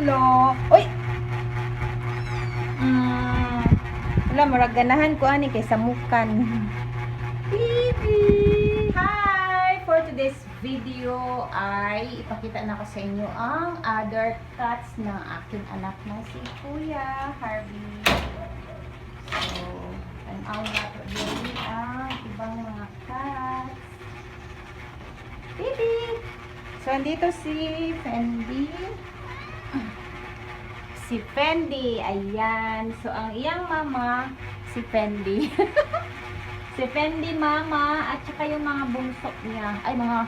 Hello. Uy. Wala, murag ganahan ko ani kay samukan. Baby. Hi! For today's video ay ipakita na ko sa inyo ang other cats ng aking anak na si Kuya Harvey. So, tanaw na po din ang ibang mga cats. Baby! So, andito si Fendi. Si Fendi, ayan. So, ang iyang mama, si Fendi. Si Fendi mama, at saka yung mga bunso niya, ay mga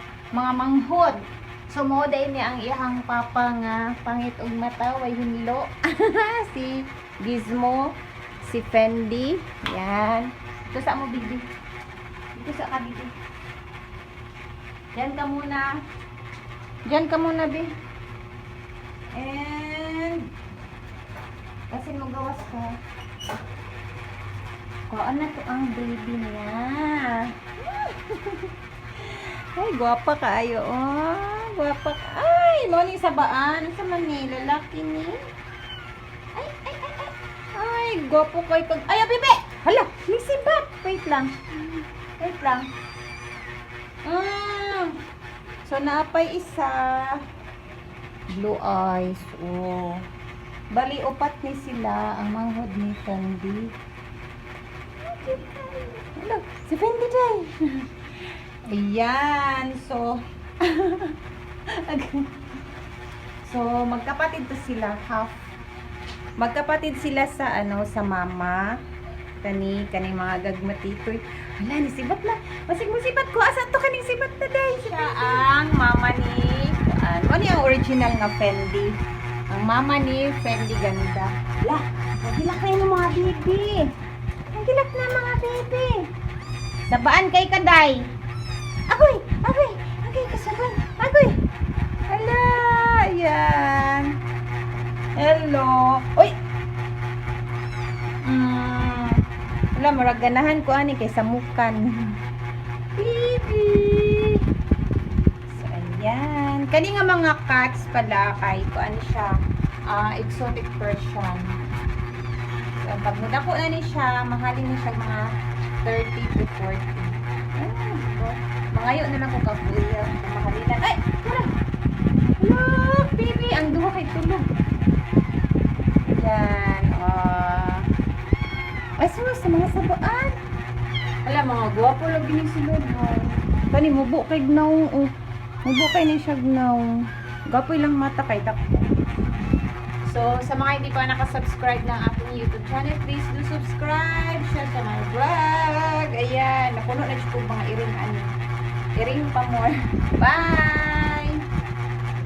manghod. So, moday niya ang iyang papa nga, pangit og mata, way hinlo. Si Gizmo, si Fendi, yan. Ito sa mo, bibi. Ito sa ka, bibi. Yan ka muna. Diyan ka muna, bi. And kasi magawas ko. Kuhaan na to ang baby niya. Ay, gwapa kaayo. Oh, gwapa ka. Ay, mo ni sabaan. Sa man ni lalaki ni. Ay, gwapo kay pag. Ay, bibi. Hala, may sibat. Wait lang. Wait lang. So, naapay isa. Blue eyes. Oh. Bali, upat ni sila. Ang manghod ni Fendi. Hello, si Fendi day. Ayan. So, so, magkapatid to sila. Half. Magkapatid sila sa, sa mama. Kaning mga gagmatitoy. Hala, nisibat na. Masig musibat ko. Asa to kaning sibat na day? Siya ang mama ni, ano yung original nga Fendi. Ang mama ni Fendi ganda. Hala, nagilak kayo ng mga baby. Nagilak na mga baby. Sabaan kay kaday. Agoy, agoy, agoy, kasabay. Agoy. Hala, ayan. Hello. Uy. Wala, murag ganahan ko ani kay samukan. Baby. So, ayan. Kani nga mga cats pala kay kuan siya, exotic Persian. So, pag mudako na ni siya, mahalin ni siya mga 30 to 40. Mangayo na lang ko kapuya. Mahalinan. Ay! Tara! Look, baby! Ang duha kay tulog. Yan. Ay, sa mga sabaan. Wala, mga guwapo lang din sila. Kani, mubo kay gnaw. Mubo kay ni siya gnaw. Gapoy lang mata kay takbo. So, sa mga hindi pa nakasubscribe ng aking YouTube channel, please do subscribe. Share sa my vlog. Ayan, napuno na siya po mga iring pa more. Bye!